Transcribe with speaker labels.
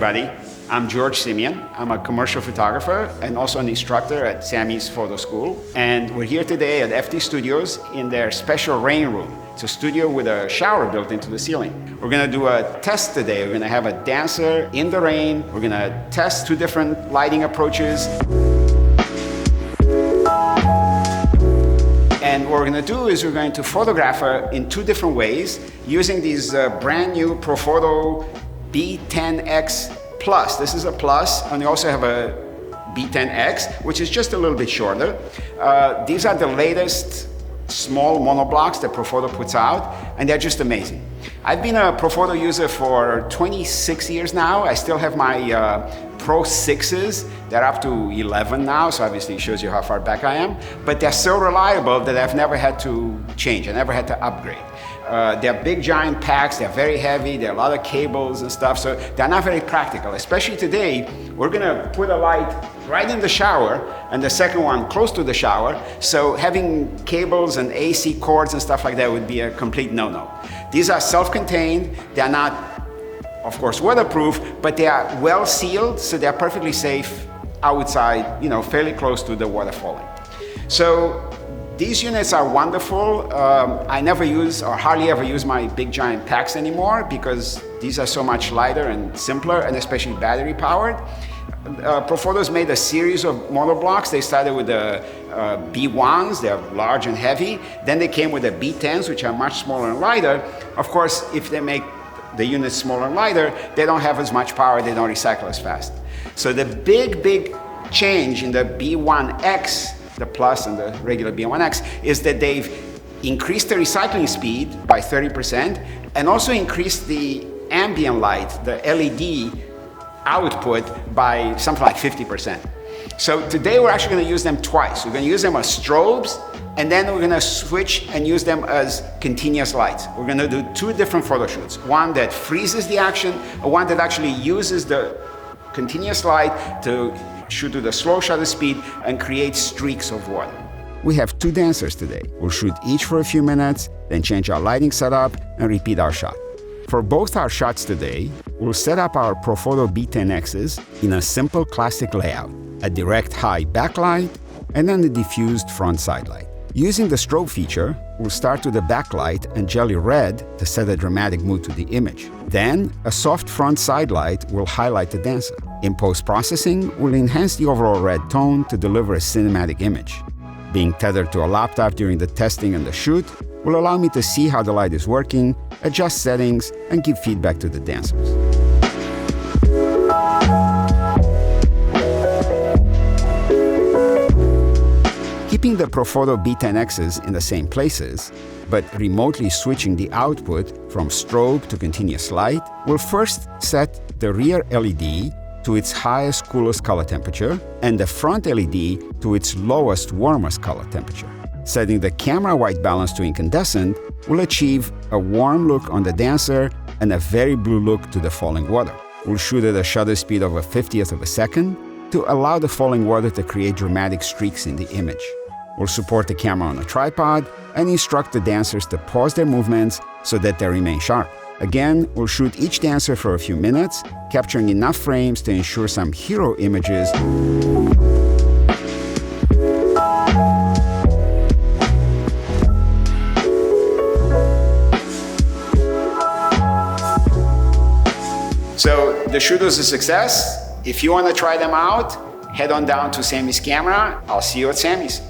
Speaker 1: everybody. I'm George Simian. I'm a commercial photographer and also an instructor at Samys Photo School. And we're here today at FT Studios in their special rain room. It's a studio with a shower built into the ceiling. We're gonna do a test today. We're gonna have a dancer in the rain. We're gonna test two different lighting approaches. And what we're going to do is we're going to photograph her in two different ways using these brand new Profoto B10X Plus. This is a Plus, and we also have a B10X, which is just a little bit shorter. These are the latest small monoblocks that Profoto puts out, and they're just amazing. I've been a Profoto user for 26 years now. I still have my Pro 6s. They're up to 11 now, so obviously it shows you how far back I am. But they're so reliable that I've never had to change. I never had to upgrade. They're big giant packs, they're very heavy, there are a lot of cables and stuff, so they're not very practical. Especially today, we're gonna put a light right in the shower and the second one close to the shower, so having cables and AC cords and stuff like that would be a complete no-no. These are self-contained, they're not, of course, waterproof, but they are well sealed, so they're perfectly safe outside, fairly close to the water falling. So these units are wonderful. I never use or hardly ever use my big giant packs anymore because these are so much lighter and simpler, and especially battery powered. Profoto's made a series of monoblocks. They started with the B1s, they're large and heavy. Then they came with the B10s, which are much smaller and lighter. Of course, if they make the units smaller and lighter, they don't have as much power, they don't recycle as fast. So the big change in the B10X, the Plus and the regular B10X, is that they've increased the recycling speed by 30% and also increased the ambient light, the LED output, by something like 50%. So today we're actually going to use them twice. We're going to use them as strobes, and then we're going to switch and use them as continuous lights. We're going to do two different photo shoots. One that freezes the action, and one that actually uses the continuous light to shoot to the slow shutter speed and create streaks of water. We have two dancers today. We'll shoot each for a few minutes, then change our lighting setup and repeat our shot. For both our shots today, we'll set up our Profoto B10Xs in a simple classic layout, a direct high backlight, and then a diffused front side light. Using the strobe feature, we'll start with the backlight and jelly red to set a dramatic mood to the image. Then, a soft front side light will highlight the dancer. In post-processing, we'll enhance the overall red tone to deliver a cinematic image. Being tethered to a laptop during the testing and the shoot will allow me to see how the light is working, adjust settings, and give feedback to the dancers. Keeping the Profoto B10Xs in the same places, but remotely switching the output from strobe to continuous light, we'll first set the rear LED to its highest, coolest color temperature and the front LED to its lowest, warmest color temperature. Setting the camera white balance to incandescent will achieve a warm look on the dancer and a very blue look to the falling water. We'll shoot at a shutter speed of a 50th of a second to allow the falling water to create dramatic streaks in the image. We'll support the camera on a tripod and instruct the dancers to pause their movements so that they remain sharp. Again, we'll shoot each dancer for a few minutes, capturing enough frames to ensure some hero images. So the shoot was a success. If you want to try them out, head on down to Samy's camera. I'll see you at Samy's.